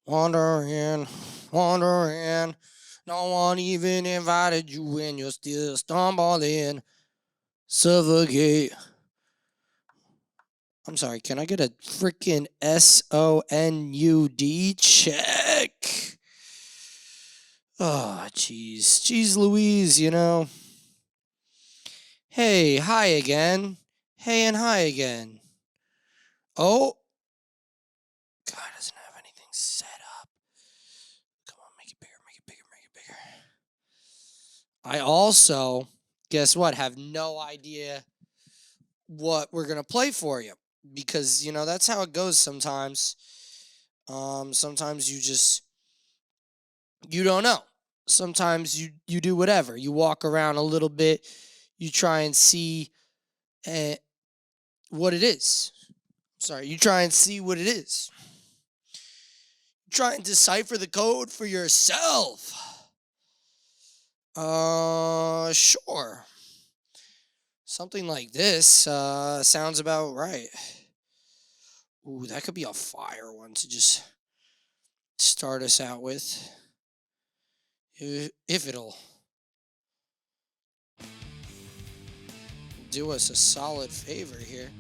Wondering, wondering. No one even invited you and you're still stumbling. Suffocate. I'm sorry, can I get a freaking SONUD check? Oh, jeez. Jeez Louise, you know. Hey, hi again. Hey and hi again. Oh, God doesn't have anything set up. Come on, make it bigger, make it bigger, make it bigger. I also, guess what, have no idea what we're going to play for you. Because, that's how it goes sometimes. Sometimes you don't know. Sometimes you do whatever. You walk around a little bit. You try and see uh, what it is. Sorry, you try and see what it is. Try and decipher the code for yourself. Sure. Something like this sounds about right. Ooh, that could be a fire one to just start us out with. If it'll do us a solid favor here.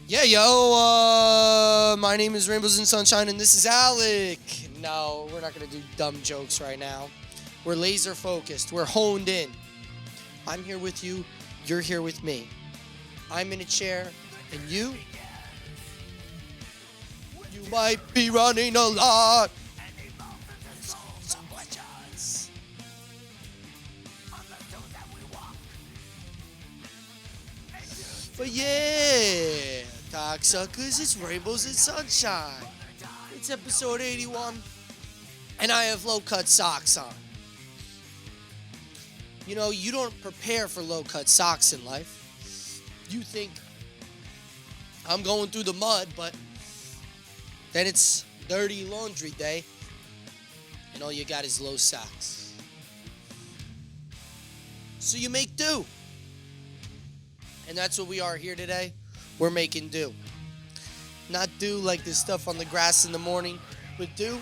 Yeah, yo, my name is Rainbows and Sunshine, and this is Alec. No, we're not going to do dumb jokes right now. We're laser focused. We're honed in. I'm here with you. You're here with me. I'm in a chair, and you might be running a lot. Some questions. But yeah, cocksuckers, it's Rainbows and Sunshine. It's episode 81, and I have low-cut socks on. You know, you don't prepare for low-cut socks in life. You think, I'm going through the mud, but then it's dirty laundry day, and all you got is low socks. So you make do. And that's what we are here today. We're making do. Not do like this stuff on the grass in the morning, but do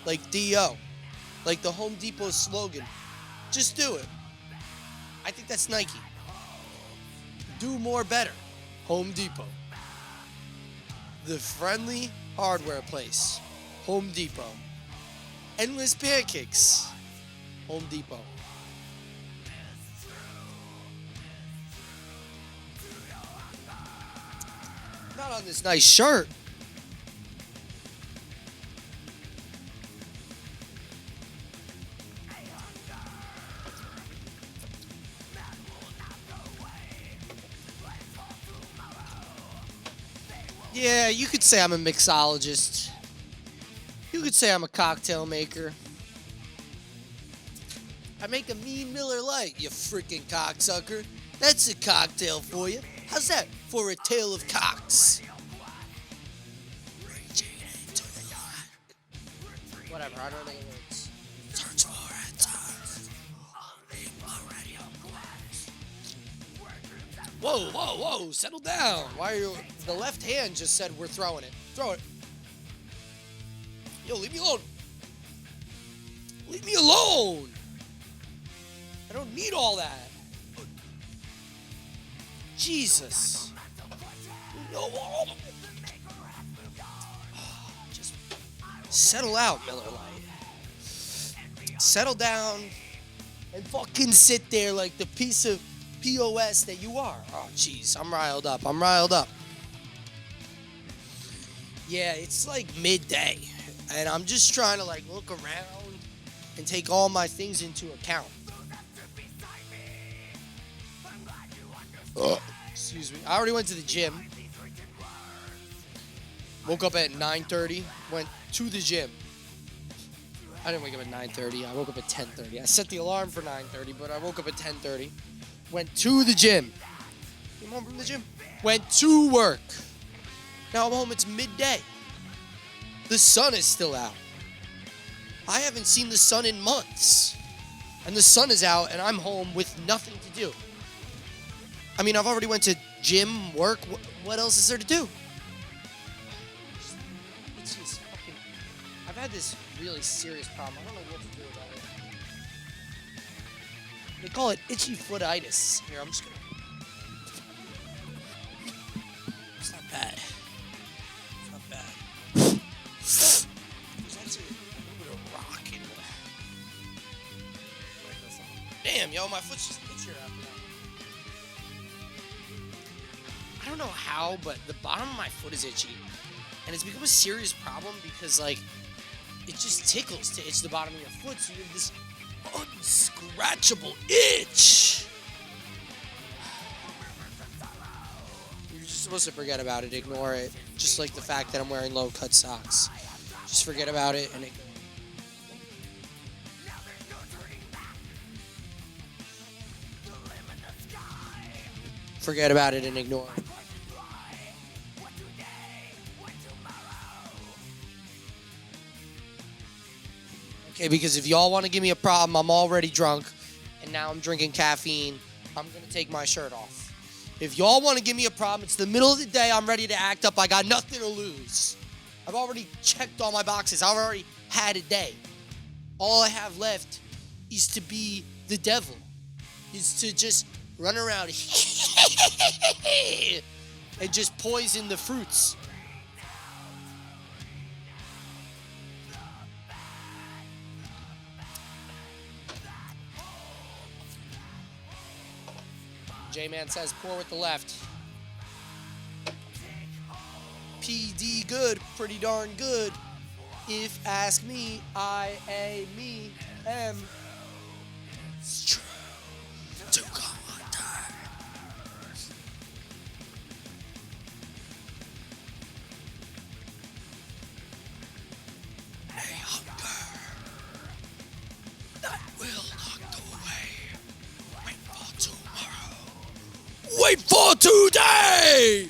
like D-O. Like the Home Depot slogan. Just do it. I think that's Nike. Do more better. Home Depot. The friendly hardware place. Home Depot. Endless pancakes. Home Depot. Not on this nice shirt. Yeah, you could say I'm a mixologist. You could say I'm a cocktail maker. I make a mean Miller Lite, you freaking cocksucker. That's a cocktail for you. How's that for a tale of cocks? Whatever, I don't know the words. Search for it. Whoa, whoa, whoa, settle down. Why are you... The left hand just said we're throwing it. Throw it. Yo, leave me alone. Leave me alone. I don't need all that. Jesus. No. Just settle out, Miller Lite. Settle down and fucking sit there like the piece of POS that you are. Oh, jeez. I'm riled up. Yeah, it's like midday. And I'm just trying to like look around and take all my things into account. Excuse me. I already went to the gym. Woke up at 9:30. Went to the gym. I didn't wake up at 9:30. I woke up at 10:30. I set the alarm for 9:30, but I woke up at 10:30. Went to the gym. Came home from the gym. Went to work. Now I'm home. It's midday. The sun is still out. I haven't seen the sun in months. And the sun is out, and I'm home with nothing to do. I mean, I've already went to what else is there to do? It's just fucking had this really serious problem. I don't know what to do about it. They call it itchy footitis. Here, I'm just gonna. It's not bad. It's not bad. There's actually a little bit of rock in the microphone. Damn, yo, my foot's just itchier after that. I don't know how, but the bottom of my foot is itchy. And it's become a serious problem because, like, it just tickles to itch the bottom of your foot, so you have this unscratchable itch. You're just supposed to forget about it, ignore it. Just like the fact that I'm wearing low-cut socks. Just forget about it and ignore it. Forget about it and ignore it. Okay, because if y'all want to give me a problem, I'm already drunk, and now I'm drinking caffeine. I'm going to take my shirt off. If y'all want to give me a problem, it's the middle of the day, I'm ready to act up, I got nothing to lose. I've already checked all my boxes. I've already had a day. All I have left is to be the devil. Is to just run around and just poison the fruits. J-Man says, pour with the left. PD good, pretty darn good. If ask me, me, am. It's true to go under. A hunger that will not go away. Wait for tomorrow. Wait for today!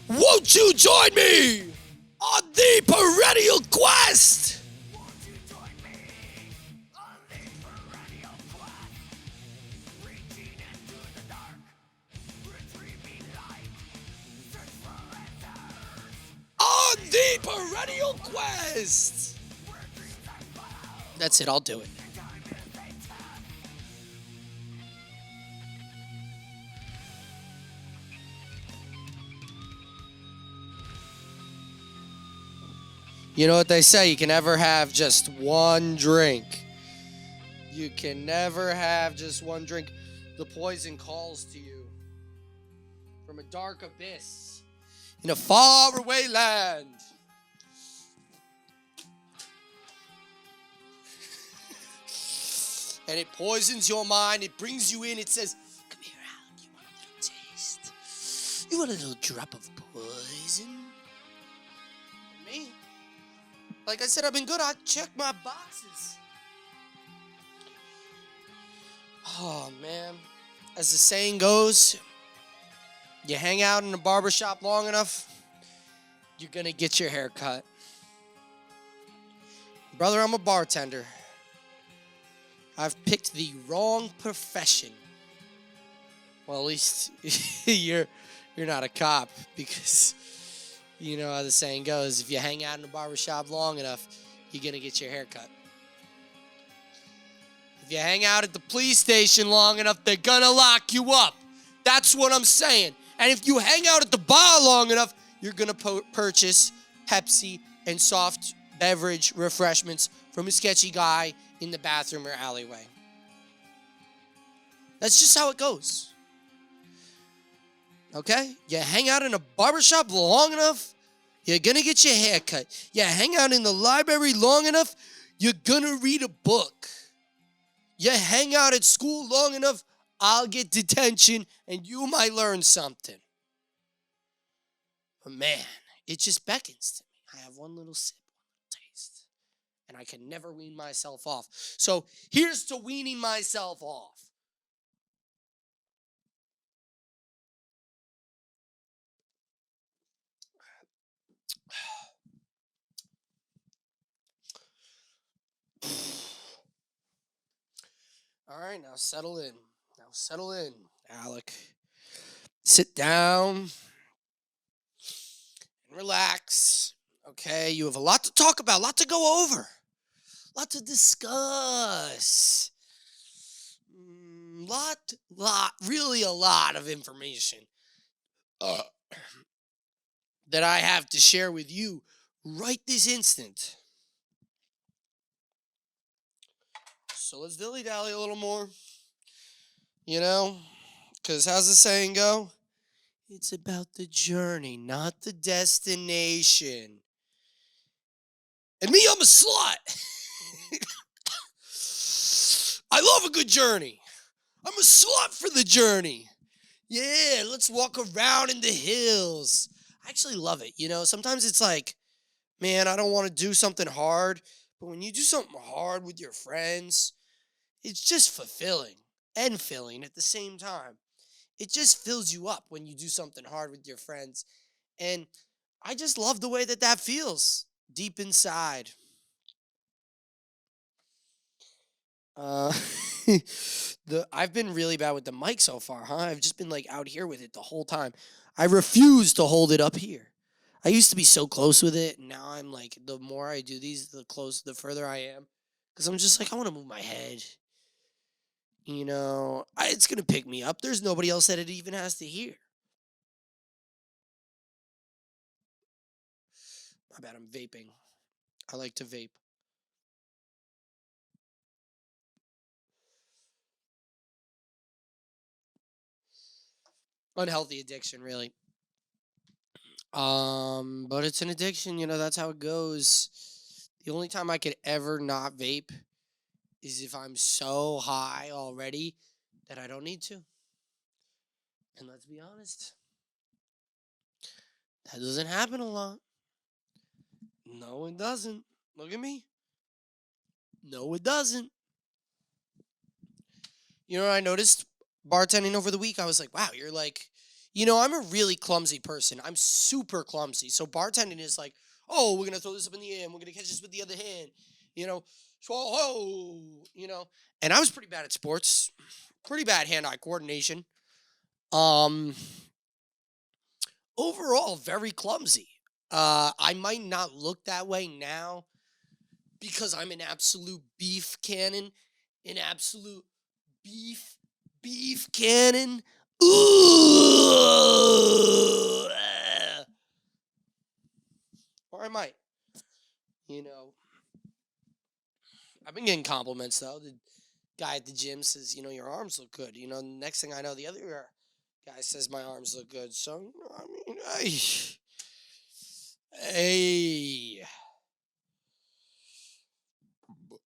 Won't you join me on the perennial quest? Won't you join me on the perennial quest? Reaching into the dark, retrieving light, search for answers. On the perennial quest! That's it, I'll do it. You know what they say, you can never have just one drink. You can never have just one drink. The poison calls to you from a dark abyss in a faraway land. And it poisons your mind, it brings you in, it says, come here, Alec, you want a little taste? You want a little drop of poison? Me? Like I said, I've been good. I checked my boxes. Oh, man. As the saying goes, you hang out in a barbershop long enough, you're going to get your hair cut. Brother, I'm a bartender. I've picked the wrong profession. Well, at least you're not a cop because... You know how the saying goes, if you hang out in a barbershop long enough, you're going to get your hair cut. If you hang out at the police station long enough, they're going to lock you up. That's what I'm saying. And if you hang out at the bar long enough, you're going to purchase Pepsi and soft beverage refreshments from a sketchy guy in the bathroom or alleyway. That's just how it goes. Okay? You hang out in a barbershop long enough, you're going to get your hair cut. You hang out in the library long enough, you're going to read a book. You hang out at school long enough, I'll get detention and you might learn something. But man, it just beckons to me. I have one little sip, one little taste, and I can never wean myself off. So here's to weaning myself off. All right, now settle in. Now settle in, Alec. Sit down. relax. Okay, you have a lot to talk about, a lot to go over, a lot to discuss. Really a lot of information uh, that I have to share with you right this instant. So let's dilly dally a little more, you know, because how's the saying go? It's about the journey, not the destination. And me, I'm a slut. I love a good journey. I'm a slut for the journey. Yeah, let's walk around in the hills. I actually love it. Sometimes it's like, man, I don't want to do something hard. But when you do something hard with your friends, it's just fulfilling and filling at the same time. It just fills you up when you do something hard with your friends. And I just love the way that feels deep inside. Uh, I've been really bad with the mic so far, huh? I've just been like out here with it the whole time. I refuse to hold it up here. I used to be so close with it, and now I'm like, the more I do these, the further I am, because I'm just like, I want to move my head. It's gonna pick me up. There's nobody else that it even has to hear. My bad. I'm vaping. I like to vape. Unhealthy addiction, really. But it's an addiction, that's how it goes. The only time I could ever not vape is if I'm so high already that I don't need to. And let's be honest, that doesn't happen a lot. No, it doesn't. Look at me. No, it doesn't. What I noticed bartending over the week? I was like, wow, you're like, I'm a really clumsy person. I'm super clumsy. So bartending is like, oh, we're going to throw this up in the air and we're going to catch this with the other hand, so, And I was pretty bad at sports, pretty bad hand-eye coordination. Um, Overall, very clumsy. I might not look that way now because I'm an absolute beef cannon, an absolute beef cannon. Ooh. Or I might. You know, I've been getting compliments though. The guy at the gym says, your arms look good. Next thing I know, the other guy says my arms look good. So, I mean, hey.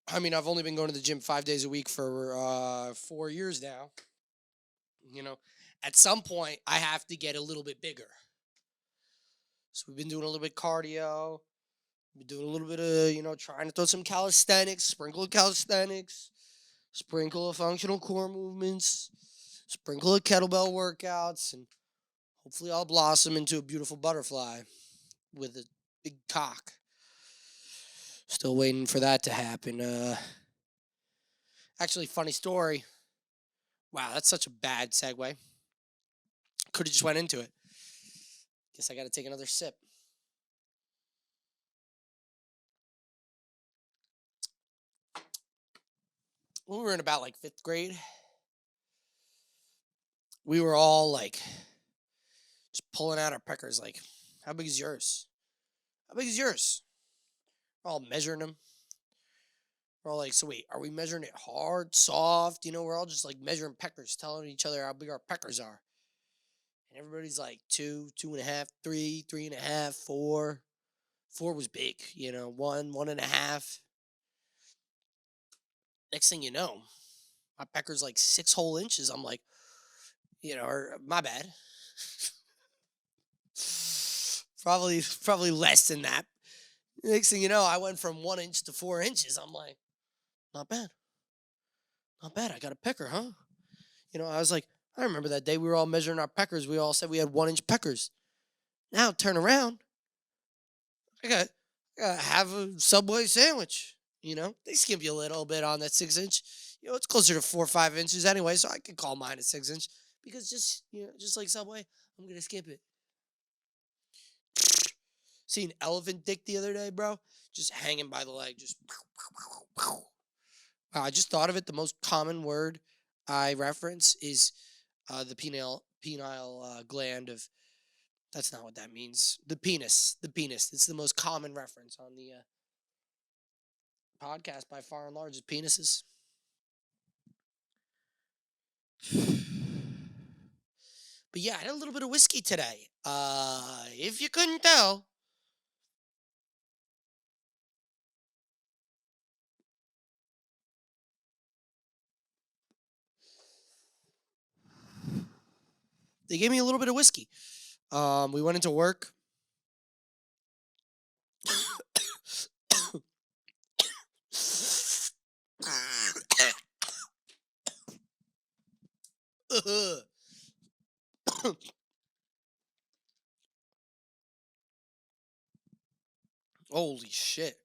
I mean, I've only been going to the gym 5 days a week for 4 years now. At some point, I have to get a little bit bigger. So we've been doing a little bit cardio. We've been doing a little bit of, trying to throw some calisthenics, sprinkle of calisthenics, sprinkle of functional core movements, sprinkle of kettlebell workouts, and hopefully I'll blossom into a beautiful butterfly with a big cock. Still waiting for that to happen. Actually, funny story. Wow, that's such a bad segue. Could have just went into it. Guess I got to take another sip. When we were in about like 5th grade, we were all like just pulling out our peckers like, how big is yours? How big is yours? We're all measuring them. We're all like, so wait, are we measuring it hard, soft? We're all just like measuring peckers, telling each other how big our peckers are. And everybody's like 2, 2.5, 3, 3.5, 4. 4 was big, 1, 1.5. Next thing you know, my pecker's like 6 whole inches. I'm like, or my bad. Probably less than that. Next thing you know, I went from 1 inch to 4 inches. I'm like, not bad. Not bad. I got a pecker, huh? I was like, I remember that day we were all measuring our peckers. We all said we had 1 inch peckers. Now turn around. I got half a Subway sandwich. They skimp you a little bit on that 6 inch. It's closer to 4 or 5 inches anyway, so I could call mine a 6 inch because just like Subway, I'm gonna skip it. Seen elephant dick the other day, bro. Just hanging by the leg. Just. I just thought of it. The most common word I reference is the penile gland of. That's not what that means. The penis. The penis. It's the most common reference on the podcast by far and large is penises. But yeah, I had a little bit of whiskey today. If you couldn't tell. They gave me a little bit of whiskey. We went into work. Holy shit.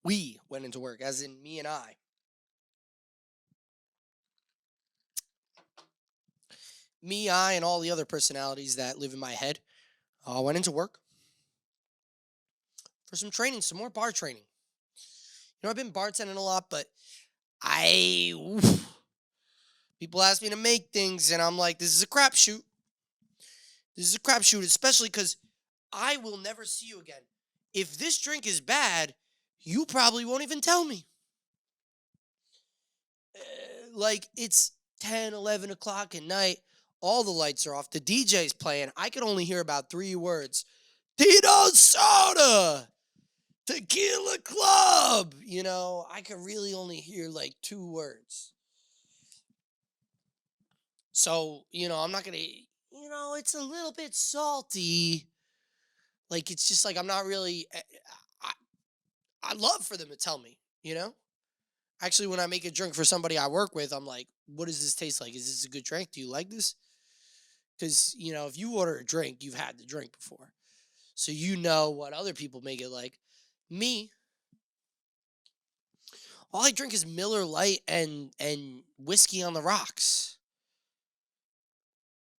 We went into work, as in me and I. Me, I, and all the other personalities that live in my head went into work for some training, some more bar training. You know, I've been bartending a lot, but people ask me to make things, and I'm like, this is a crapshoot. This is a crapshoot, especially because I will never see you again. If this drink is bad, you probably won't even tell me. Like, it's 10, 11 o'clock at night. All the lights are off. The DJ's playing. I can only hear about 3 words. Tito Soda! Tequila Club! You know, I can really only hear like 2 words. So, you know, I'm not going to, you know, it's a little bit salty. Like, it's just like, I'm not really, I love for them to tell me, you know? Actually, when I make a drink for somebody I work with, I'm like, what does this taste like? Is this a good drink? Do you like this? Because, you know, if you order a drink, you've had the drink before. So you know what other people make it like. Me, all I drink is Miller Lite and whiskey on the rocks.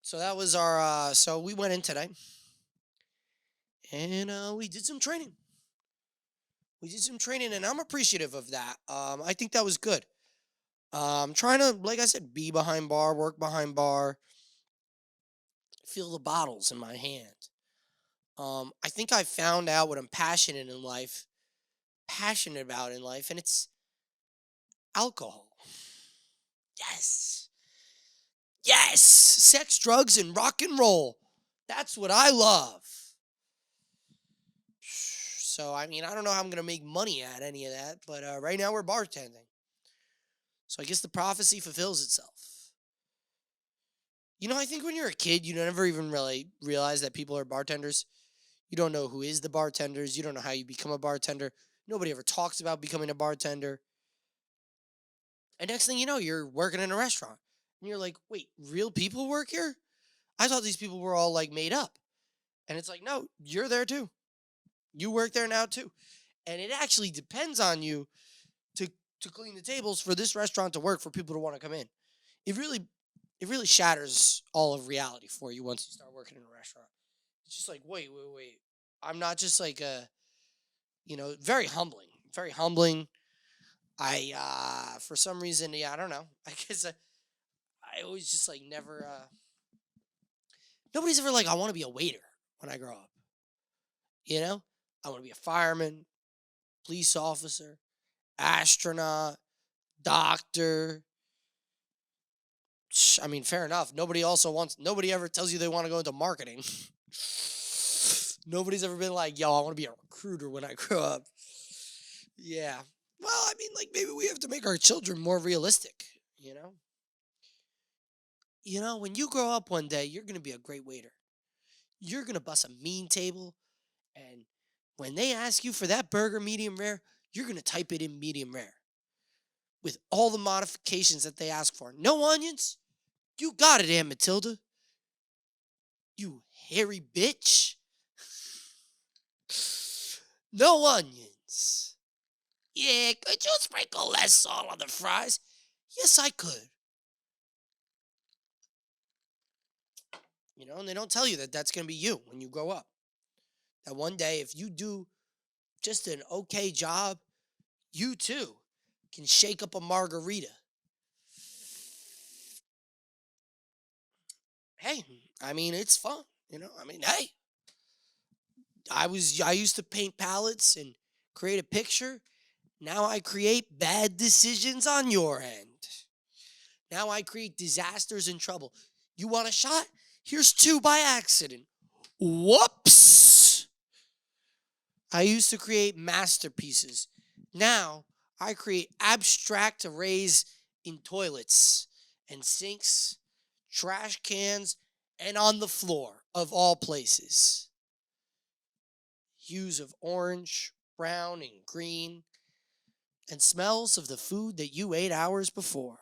So that was our, so we went in today. And we did some training. And I'm appreciative of that. I think that was good. I'm trying to, like I said, be behind bar, work behind bar, feel the bottles in my hand. I think I found out what I'm passionate about in life, and it's alcohol. Yes. Yes! Sex, drugs, and rock and roll. That's what I love. So, I mean, I don't know how I'm going to make money at any of that, but right now we're bartending. So I guess the prophecy fulfills itself. You know, I think when you're a kid, you never even really realize that people are bartenders. You don't know who is the bartenders. You don't know how you become a bartender. Nobody ever talks about becoming a bartender. And next thing you know, you're working in a restaurant. And you're like, wait, real people work here? I thought these people were all like made up. And it's like, no, you're there too. You work there now too. And it actually depends on you to clean the tables for this restaurant to work, for people to want to come in. It really shatters all of reality for you once you start working in a restaurant. It's just like, wait. I'm not just like very humbling. Very humbling. For some reason, yeah, I don't know. I guess I always just like never, nobody's ever like, I want to be a waiter when I grow up. You know? I want to be a fireman, police officer, astronaut, doctor. I mean, fair enough. Nobody ever tells you they want to go into marketing. Nobody's ever been like, yo, I want to be a recruiter when I grow up. Yeah. Well, I mean, like, maybe we have to make our children more realistic, you know? You know, when you grow up one day, you're going to be a great waiter. You're going to bust a mean table, and when they ask you for that burger medium rare, you're going to type it in medium rare with all the modifications that they ask for. No onions? You got it, Aunt Matilda. You hairy bitch. No onions. Yeah, could you sprinkle less salt on the fries? Yes, I could. And they don't tell you that that's going to be you when you grow up. That one day, if you do just an okay job, you too can shake up a margarita. Hey, I mean, it's fun. I mean, hey, I used to paint palettes and create a picture. Now I create bad decisions on your end. Now I create disasters and trouble. You want a shot? Here's two by accident. Whoops! I used to create masterpieces. Now I create abstract arrays in toilets and sinks, trash cans, and on the floor of all places. Hues of orange, brown, and green, and smells of the food that you ate hours before.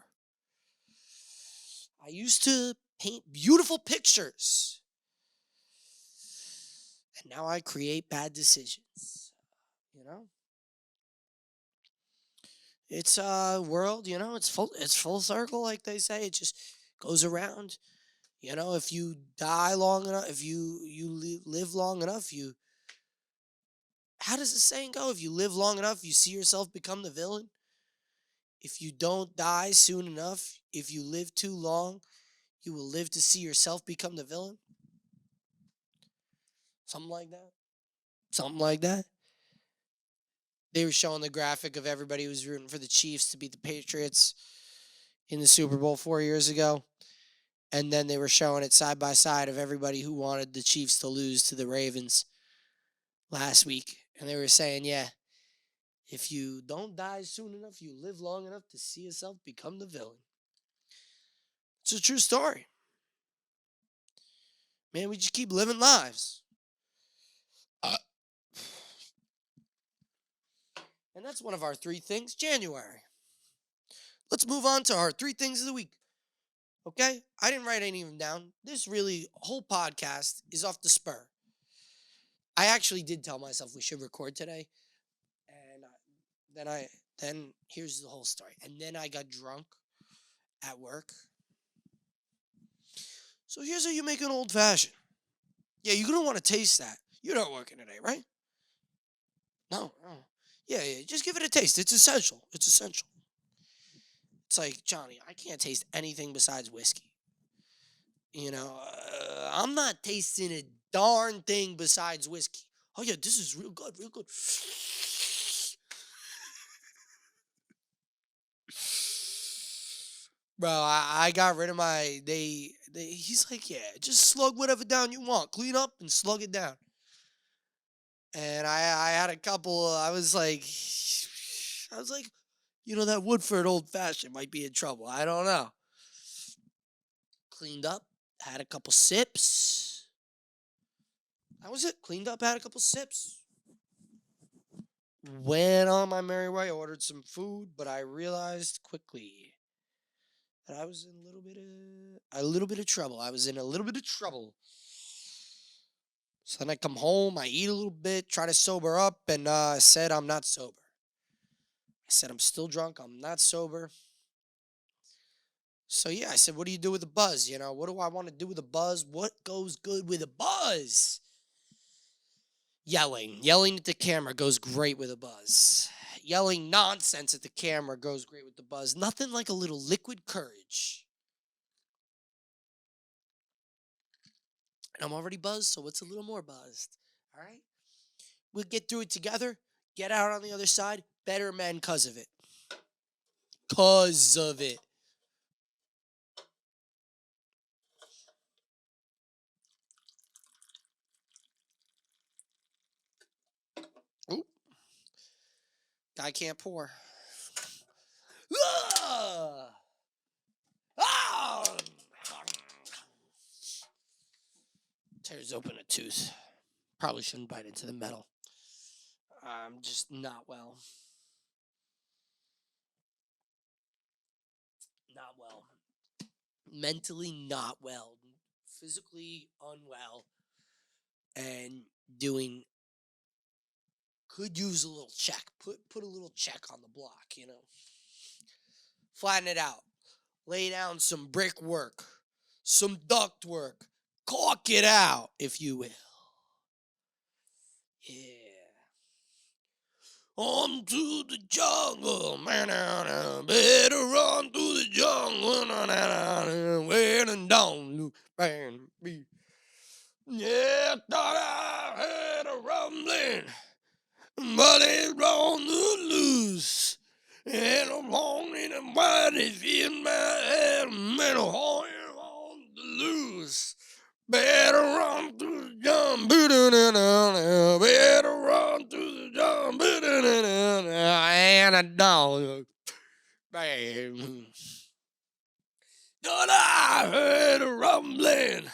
I used to paint beautiful pictures, and now I create bad decisions. You know, it's a world. It's full circle, like they say. It just goes around. If you die long enough, if you live long enough, how does the saying go? If you live long enough, you see yourself become the villain. If you don't die soon enough, if you live too long, you will live to see yourself become the villain. Something like that. Something like that. They were showing the graphic of everybody who was rooting for the Chiefs to beat the Patriots in the Super Bowl 4 years ago. And then they were showing it side by side of everybody who wanted the Chiefs to lose to the Ravens last week. And they were saying, yeah, if you don't die soon enough, you live long enough to see yourself become the villain. It's a true story. Man, we just keep living lives. And that's one of our three things, January. Let's move on to our three things of the week. Okay? I didn't write any of them down. This really whole podcast is off the spur. I actually did tell myself we should record today. And then here's the whole story. And then I got drunk at work. So here's how you make an old fashioned. Yeah, you're going to want to taste that. You're not working today, right? No. Yeah, just give it a taste. It's essential. It's essential. It's like, Johnny, I can't taste anything besides whiskey. I'm not tasting a darn thing besides whiskey. Oh, yeah, this is real good, real good. Bro, I got rid of he's like, yeah, just slug whatever down you want. Clean up and slug it down. And I had a couple, I was like, that Woodford old fashioned might be in trouble. I don't know. Cleaned up, had a couple sips. That was it. Cleaned up, had a couple sips. Went on my merry way, ordered some food, but I realized quickly that I was in a little bit of trouble. I was in a little bit of trouble. So then I come home, I eat a little bit, try to sober up, and I said I'm not sober. I said I'm still drunk, I'm not sober. So yeah, I said, what do you do with a buzz? What do I want to do with a buzz? What goes good with a buzz? Yelling at the camera goes great with a buzz. Yelling nonsense at the camera goes great with the buzz. Nothing like a little liquid courage. And I'm already buzzed, so it's a little more buzzed. All right? We'll get through it together. Get out on the other side. Better men because of it. Because of it. Oop. Guy can't pour. Ah! Ah! Tears open a tooth. Probably shouldn't bite into the metal. I'm just not well. Not well. Mentally not well. Physically unwell. And doing could use a little check. Put a little check on the block, Flatten it out. Lay down some brick work. Some duct work. Cork it out, if you will. Yeah. On to the jungle, man. Better run to the jungle. Where and don't look back. Yeah, thought I heard a rumbling, but it's on the loose. And I'm longing and what is in my head, metal horn on the loose. Better run to the jump, better run to the jump, and a dog, bam. Thought I heard a rumbling.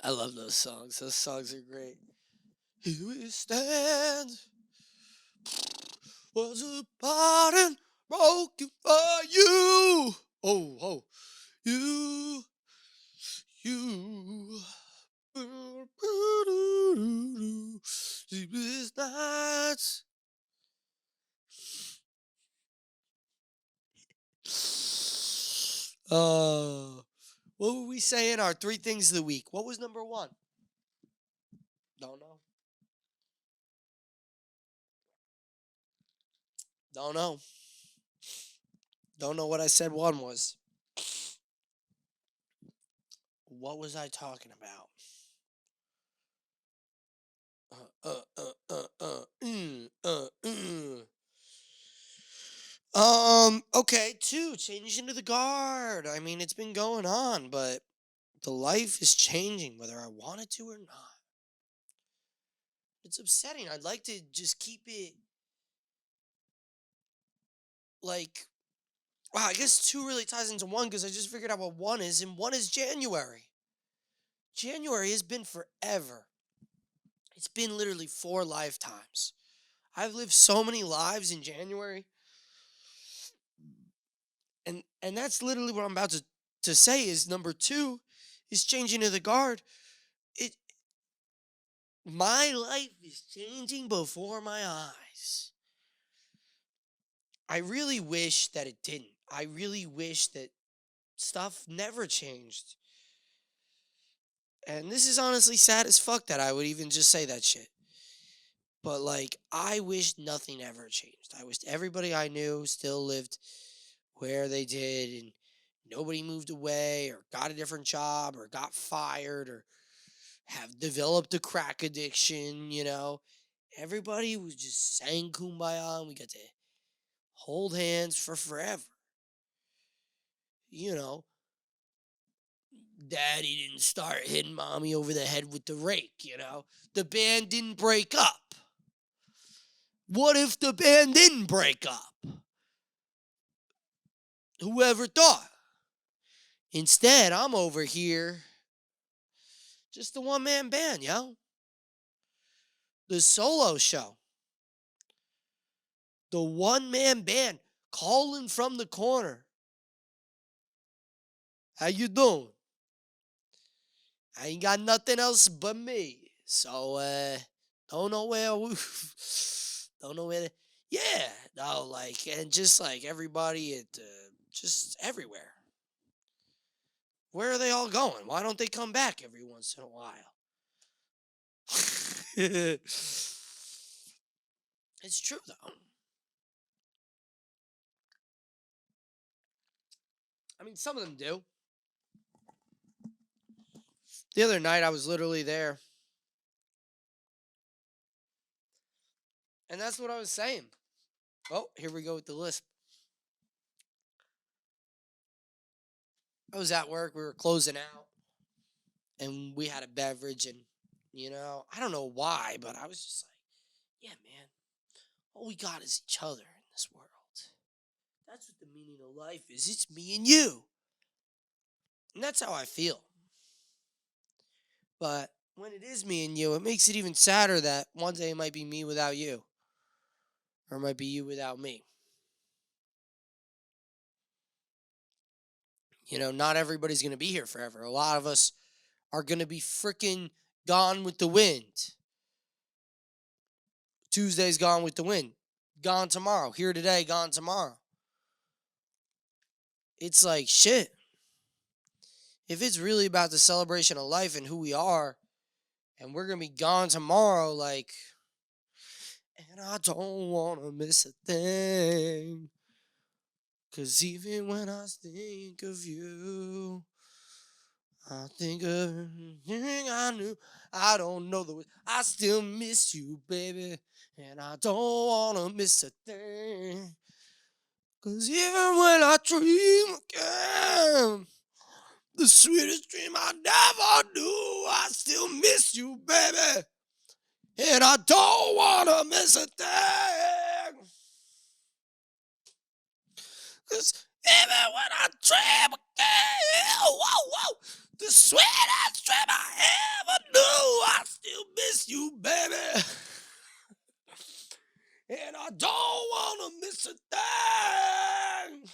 I love those songs. Those songs are great. Here we stand. Was a pardon broken for you? Oh, you. Sleepless nights. What were we saying? Our 3 things of the week. What was number 1? Don't know. Don't know. Don't know what I said 1 was. What was I talking about? Okay, 2, change into the guard. I mean, it's been going on, but the life is changing whether I want it to or not. It's upsetting. I'd like to just keep it like, wow, I guess 2 really ties into 1 because I just figured out what 1 is, and 1 is January. January has been forever. It's been literally 4 lifetimes. I've lived so many lives in January. And that's literally what I'm about to say is number 2 is changing to the guard. My life is changing before my eyes. I really wish that it didn't. I really wish that stuff never changed. And this is honestly sad as fuck that I would even just say that shit. But like, I wish nothing ever changed. I wish everybody I knew still lived where they did and nobody moved away or got a different job or got fired or have developed a crack addiction, you know. Everybody was just saying kumbaya and we got to hold hands for forever. You know, daddy didn't start hitting mommy over the head with the rake, you know. The band didn't break up. What if the band didn't break up? Whoever thought? Instead, I'm over here, just the one-man band, yo. The solo show. The one-man band calling from the corner. How you doing? I ain't got nothing else but me. So, don't know where don't know where yeah, no, like, and just like everybody at, just everywhere. Where are they all going? Why don't they come back every once in a while? It's true, though. I mean, some of them do. The other night, I was literally there. And that's what I was saying. Oh, here we go with the lisp. I was at work. We were closing out. And we had a beverage. And, you know, I don't know why, but I was just like, yeah, man. All we got is each other in this world. That's what the meaning of life is. It's me and you. And that's how I feel. But when it is me and you, it makes it even sadder that one day it might be me without you. Or it might be you without me. You know, not everybody's going to be here forever. A lot of us are going to be freaking gone with the wind. Tuesday's gone with the wind. Gone tomorrow. Here today, gone tomorrow. It's like shit. if it's really about the celebration of life and who we are, and we're gonna be gone tomorrow, like, and I don't wanna miss a thing. 'Cause even when I think of you, I think of everything I knew. I don't know the way. I still miss you, baby. And I don't wanna miss a thing. 'Cause even when I dream again, the sweetest dream I never knew, I still miss you, baby. And I don't wanna miss a thing. 'Cause even when I dream again, whoa, whoa, the sweetest dream I ever knew, I still miss you, baby. And I don't wanna miss a thing.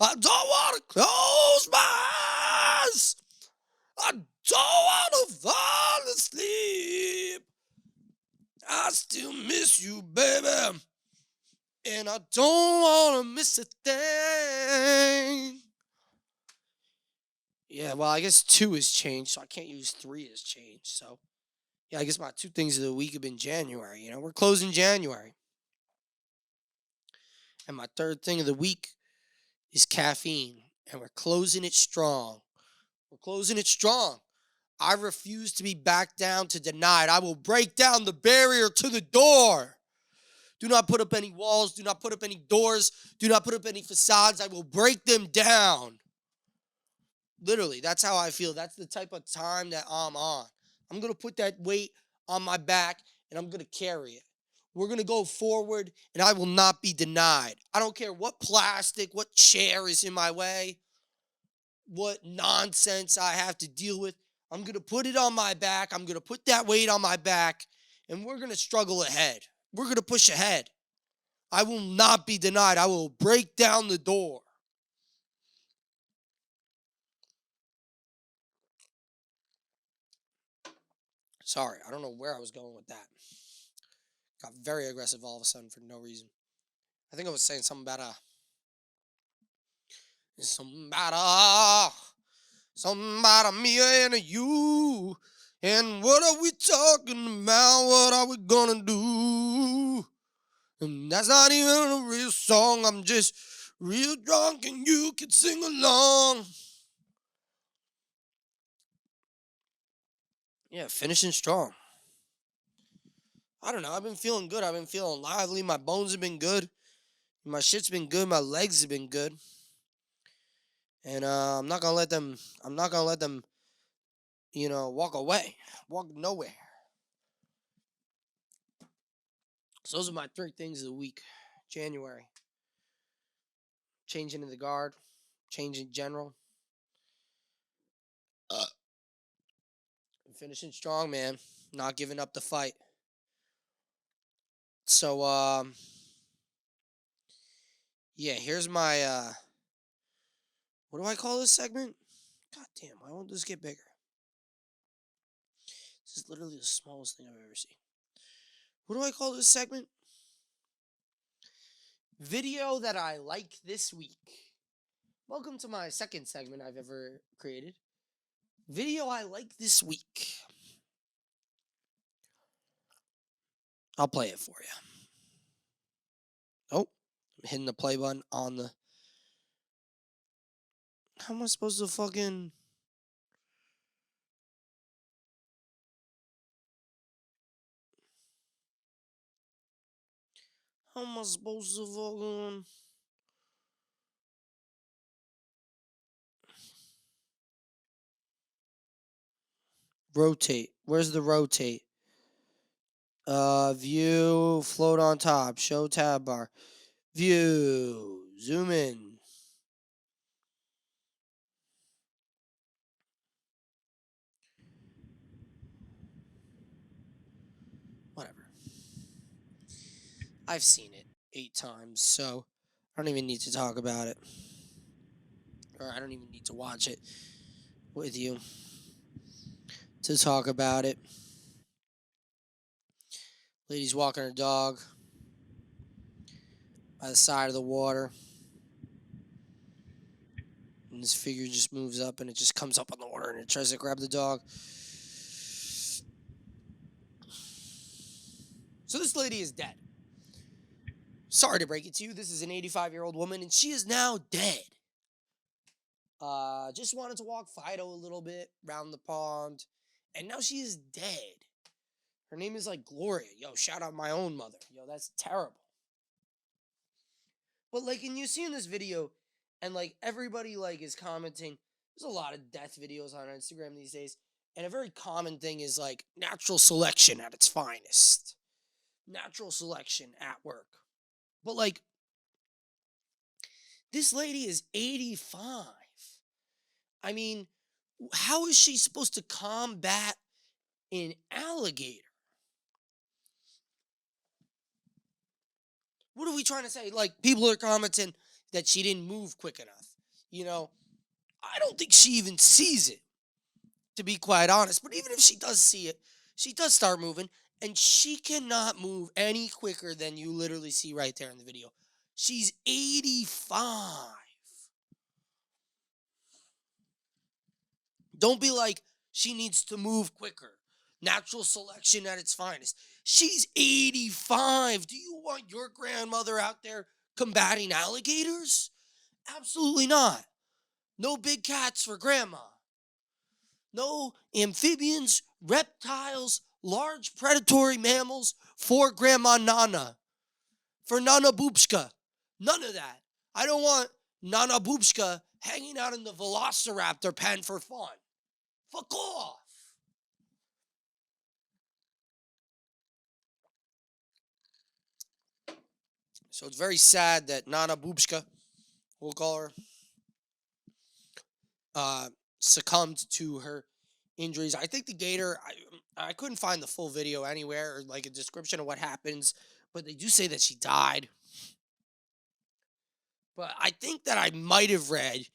I don't wanna close my eyes. I don't wanna fall asleep. I still miss you, baby. And I don't wanna miss a thing. Yeah, well, I guess 2 has changed, so I can't use 3 has changed. So, yeah, I guess my 2 things of the week have been January. We're closing January. And my 3rd thing of the week is caffeine. And we're closing it strong. We're closing it strong. I refuse to be backed down to denied. I will break down the barrier to the door. Do not put up any walls. Do not put up any doors. Do not put up any facades. I will break them down. Literally, that's how I feel. That's the type of time that I'm on. I'm going to put that weight on my back and I'm going to carry it. We're going to go forward and I will not be denied. I don't care what plastic, what chair is in my way, what nonsense I have to deal with. I'm going to put it on my back. I'm going to put that weight on my back and we're going to struggle ahead. We're going to push ahead. I will not be denied. I will break down the door. Sorry, I don't know where I was going with that. Got very aggressive all of a sudden for no reason. I think I was saying something about me and you. And what are we talking about? What are we gonna do? And that's not even a real song. I'm just real drunk and you can sing along. Yeah, finishing strong. I don't know. I've been feeling good. I've been feeling lively. My bones have been good. My shit's been good. My legs have been good. And I'm not gonna let them. I'm not gonna let them. Walk away. Walk nowhere. So those are my 3 things of the week. January. Changing in the guard. Change in general. And finishing strong, man. Not giving up the fight. So yeah, here's my what do I call this segment? God damn, why won't this get bigger? This is literally the smallest thing I've ever seen. What do I call this segment? Video that I like this week. Welcome to my 2nd segment I've ever created. Video I like this week. I'll play it for you. Oh, I'm hitting the play button on the... How am I supposed to fucking... How am I supposed to fucking... Rotate. Where's the rotate? View, float on top, show tab bar. View, zoom in. Whatever. I've seen it 8 times, so I don't even need to talk about it. Or I don't even need to watch it with you to talk about it. Lady's walking her dog by the side of the water. And this figure just moves up and it just comes up on the water and it tries to grab the dog. So this lady is dead. Sorry to break it to you. This is an 85-year-old woman and she is now dead. Just wanted to walk Fido a little bit around the pond. And now she is dead. Her name is like Gloria. Yo, shout out my own mother. Yo, that's terrible. But like, and you see in this video, and like everybody like is commenting. There's a lot of death videos on Instagram these days. And a very common thing is like natural selection at its finest. Natural selection at work. But like, this lady is 85. I mean, how is she supposed to combat an alligator? What are we trying to say? Like, people are commenting that she didn't move quick enough. You know, I don't think she even sees it, to be quite honest. But even if she does see it, she does start moving. And she cannot move any quicker than you literally see right there in the video. She's 85. Don't be like, she needs to move quicker. Natural selection at its finest. She's 85. Do you want your grandmother out there combating alligators? Absolutely not. No big cats for grandma. No amphibians, reptiles, large predatory mammals for Grandma Nanna. For Nana Boopska. None of that. I don't want Nana Boopska hanging out in the Velociraptor pen for fun. Fuck off. So it's very sad that Nana Boopska, we'll call her, succumbed to her injuries. I think the gator, I couldn't find the full video anywhere or like a description of what happens, but they do say that she died. But I think that I might have read,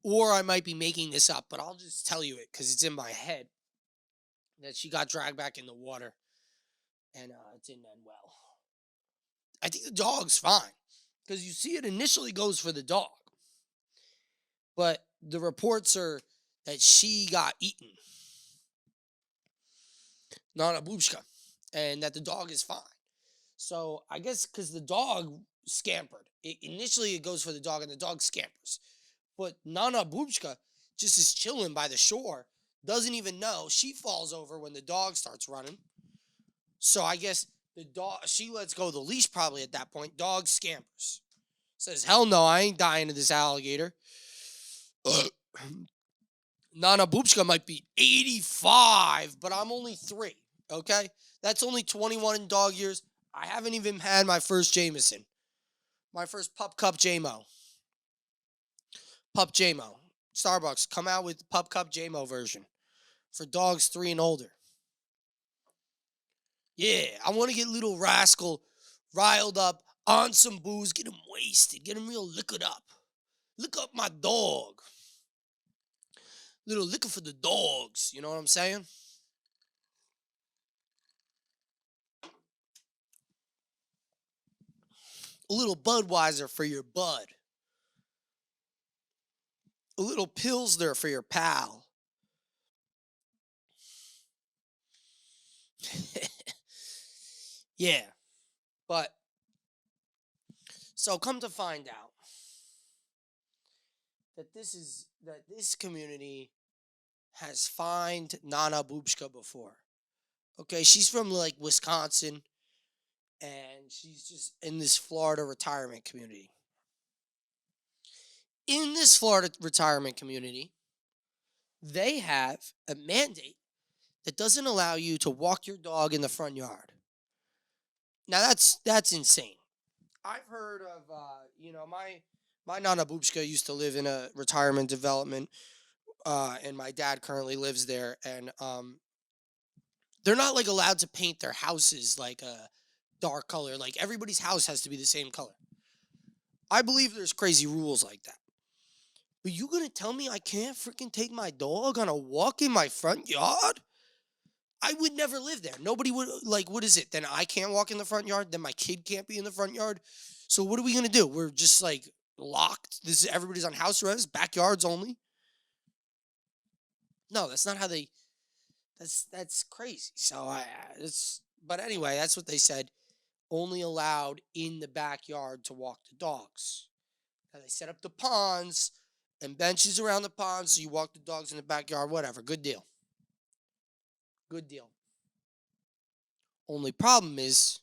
or I might be making this up, but I'll just tell you it because it's in my head, that she got dragged back in the water and it didn't end well. I think the dog's fine because you see it initially goes for the dog. But the reports are that she got eaten. Nana Boopska. And that the dog is fine. So I guess because the dog scampered. Initially it goes for the dog and the dog scampers. But Nana Boopska just is chilling by the shore. Doesn't even know. She falls over when the dog starts running. So I guess the dog, she lets go of the leash probably at that point. Dog scampers. Says, hell no, I ain't dying to this alligator. Nana Boopska might be 85, but I'm only 3, okay? That's only 21 in dog years. I haven't even had my first Jameson. My first Pup Cup Jamo. Pup Jamo. Starbucks, come out with the Pup Cup Jamo version for dogs 3 and older. Yeah, I want to get little rascal riled up on some booze, get him wasted, get him real liquored up. Lick up my dog. Little liquor for the dogs, you know what I'm saying? A little Budweiser for your bud. A little Pilsner for your pal. Yeah, but so come to find out that this community has fined Nana Boopska before. Okay, she's from like Wisconsin, and she's just in this Florida retirement community. In this Florida retirement community, they have a mandate that doesn't allow you to walk your dog in the front yard. Now that's insane. I've heard of my Nana Boopska used to live in a retirement development, and my dad currently lives there, and they're not like allowed to paint their houses like a dark color. Like everybody's house has to be the same color. I believe there's crazy rules like that. But you gonna tell me I can't freaking take my dog on a walk in my front yard? I would never live there. Nobody would, like, what is it? Then I can't walk in the front yard? Then my kid can't be in the front yard? So what are we gonna do? We're just like locked. This is everybody's on house arrest, backyards only. No, that's not how they. That's crazy. So it's. But anyway, that's what they said. Only allowed in the backyard to walk the dogs. Now they set up the ponds and benches around the pond, so you walk the dogs in the backyard. Whatever. Good deal. Good deal. Only problem is,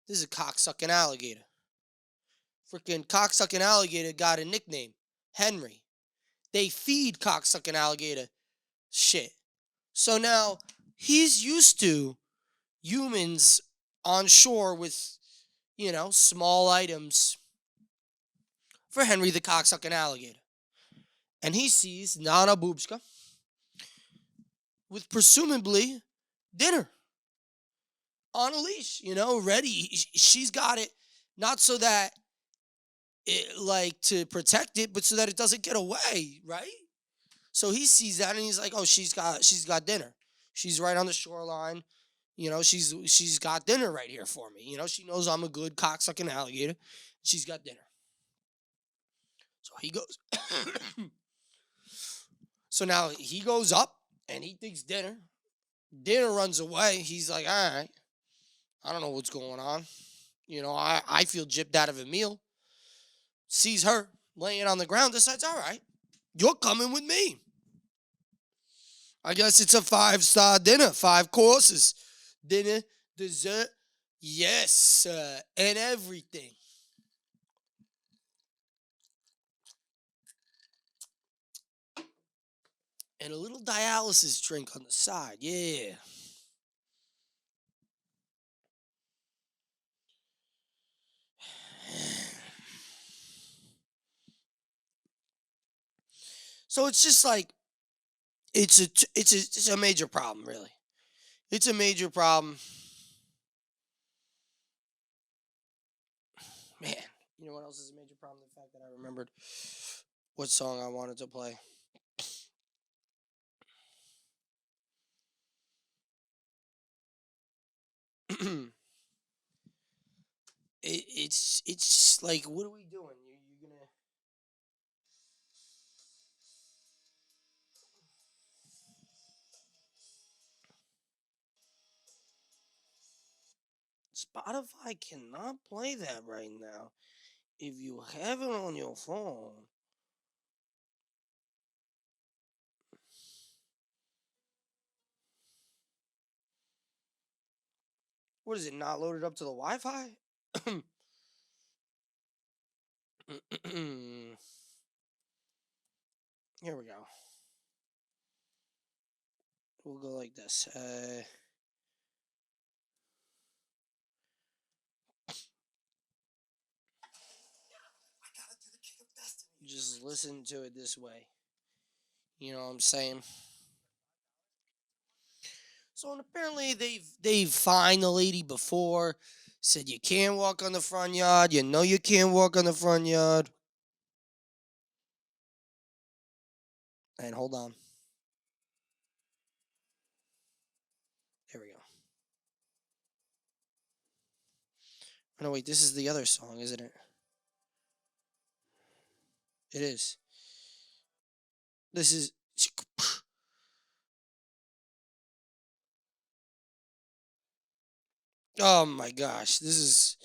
this is a cocksucking alligator. Freaking cocksucking alligator got a nickname, Henry. They feed cocksucking alligator shit. So now he's used to humans on shore with, small items for Henry the cocksucking alligator. And he sees Nana Boobska with presumably dinner on a leash, ready. She's got it, not so that to protect it, but so that it doesn't get away, right? So he sees that and he's like, "Oh, she's got dinner. She's right on the shoreline. She's got dinner right here for me. She knows I'm a good cocksucking alligator. She's got dinner." So he goes. So now he goes up and he thinks dinner. Dinner runs away. He's like, "All right, I don't know what's going on. I feel gypped out of a meal." Sees her laying on the ground, decides, "All right, you're coming with me. I guess it's a 5-star dinner, 5 courses. Dinner, dessert, yes, and everything." And a little dialysis drink on the side, yeah. So it's just like, it's a major problem, really. It's a major problem. Man, you know what else is a major problem? The fact that I remembered what song I wanted to play. It's like, what are we doing? You're gonna. Spotify cannot play that right now. If you have it on your phone, what is it, not loaded up to the Wi-Fi? Here we go. We'll go like this. Just listen to it this way. You know what I'm saying? So apparently they've fined the lady before. Said you can't walk on the front yard. You know you can't walk on the front yard. And hold on. There we go. Oh, no, wait, this is the other song, isn't it? It is. This is. Oh my gosh, this is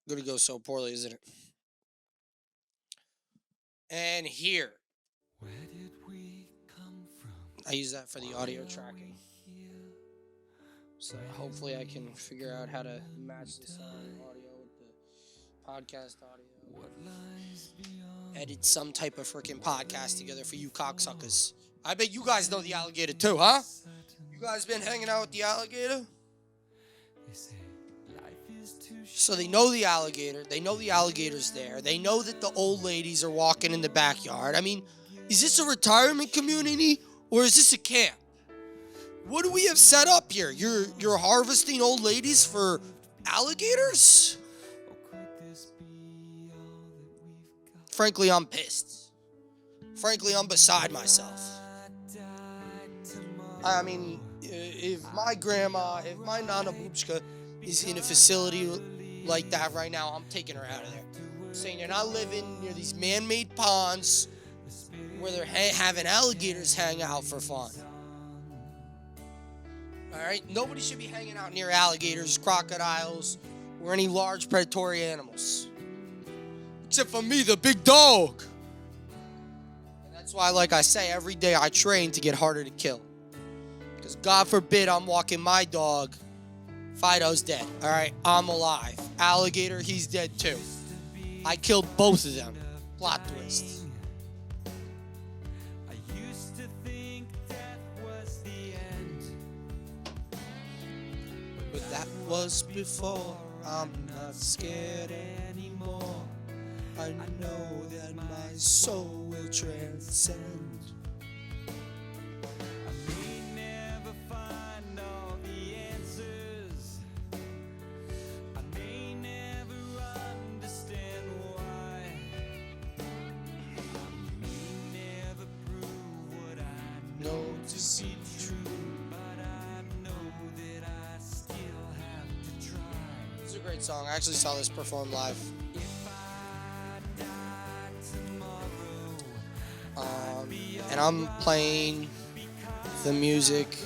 gonna go so poorly, isn't it? And here, where did we come from? I use that for the audio tracking. So hopefully I can figure out how to match the song audio with the podcast audio. Edit some type of freaking podcast together for you cocksuckers. I bet you guys know the alligator too, huh? You guys been hanging out with the alligator? So they know the alligator. They know the alligator's there. They know that the old ladies are walking in the backyard. I mean, is this a retirement community or is this a camp? What do we have set up here? You're harvesting old ladies for alligators? Frankly, I'm pissed. Frankly, I'm beside myself. I mean, if my Nana Boobska is in a facility like that right now, I'm taking her out of there. saying you're not living near these man-made ponds where they're having alligators hang out for fun. Alright? Nobody should be hanging out near alligators, crocodiles, or any large predatory animals. Except for me, the big dog. And that's why, like I say, every day I train to get harder to kill. Because God forbid I'm walking my dog, Fido's dead. Alright? I'm alive. Alligator, he's dead too. I killed both of them. Plot twist. But that was before. I'm not scared anymore. I know that my soul will transcend. I may never find all the answers. I may never understand why. I may never prove what I know to be true, but I know that I still have to try. It's a great song. I actually saw this performed live. And I'm playing the music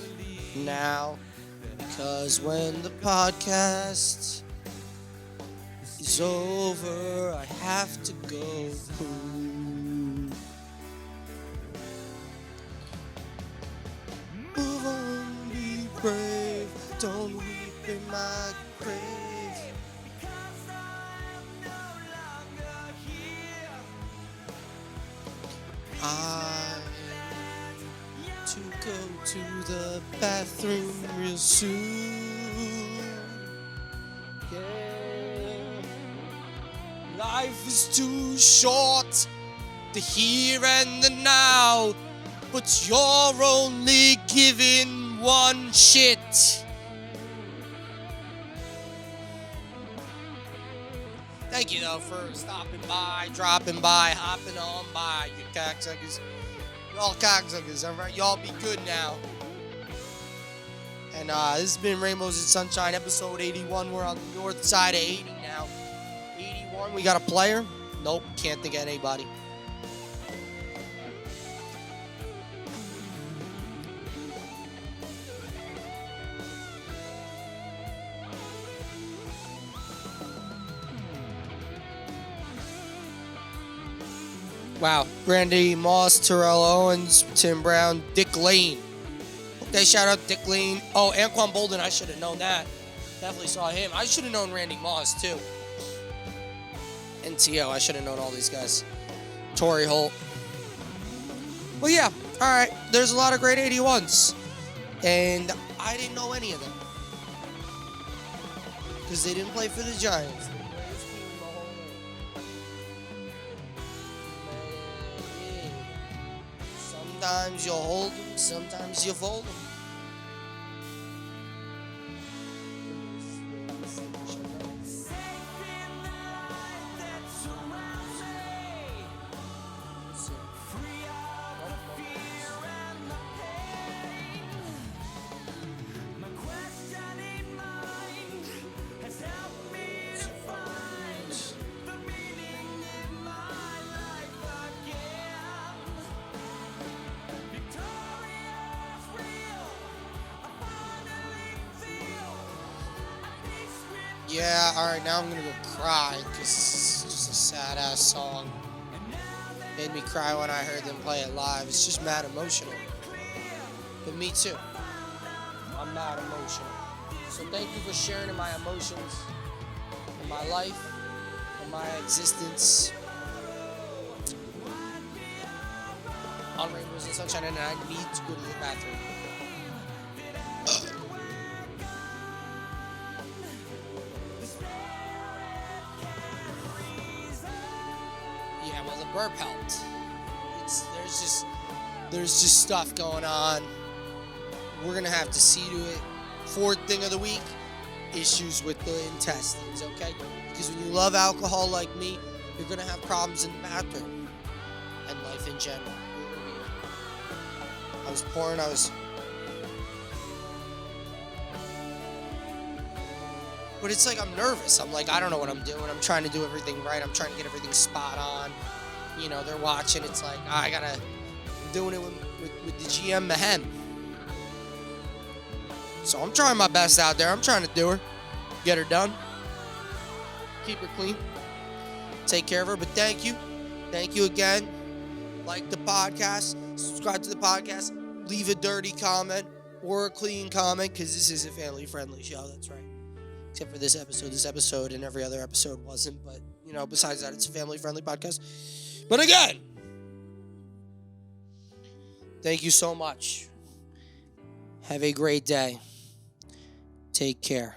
now because when the podcast is over, I have to go poo. Move on, be brave, don't weep in my grave. I to go to the bathroom real soon. Yeah. Life is too short, the here and the now, but you're only given one shit. Thank you, though, for stopping by, dropping by, hopping on by, you cocksuckers. Y'all cocksuckers, all right? Y'all be good now. And this has been Rainbows and Sunshine, episode 81. We're on the north side of 80 now. 81, we got a player? Nope, can't think of anybody. Wow. Randy Moss, Terrell Owens, Tim Brown, Dick Lane. Okay, shout out Dick Lane. Oh, Anquan Bolden, I should have known that. Definitely saw him. I should have known Randy Moss, too. NTO, I should have known all these guys. Torrey Holt. Well, yeah. All right. There's a lot of great 81s. And I didn't know any of them. Because they didn't play for the Giants. Sometimes you'll hold them, sometimes you fold them. Yeah, alright, now I'm gonna go cry, because it's just a sad-ass song. Made me cry when I heard them play it live. It's just mad emotional. But me too. I'm mad emotional. So thank you for sharing in my emotions, in my life, in my existence. On Rainbows and Sunshine, and I need to go to the bathroom. Burp helped. There's just stuff going on. We're gonna have to see to it. Fourth thing of the week, issues with the intestines, okay? Because when you love alcohol like me, you're gonna have problems in the bathroom and life in general. I was But it's like I'm nervous. I'm like, I don't know what I'm doing. I'm trying to do everything right. I'm trying to get everything spot on. You know, they're watching. It's like, I'm doing it with the GM Mahem. So I'm trying my best out there. I'm trying to do her. Get her done. Keep her clean. Take care of her. But thank you. Thank you again. Like the podcast. Subscribe to the podcast. Leave a dirty comment or a clean comment, because this is a family-friendly show. That's right. Except for this episode. This episode and every other episode wasn't. But, you know, besides that, it's a family-friendly podcast. But again, thank you so much. Have a great day. Take care.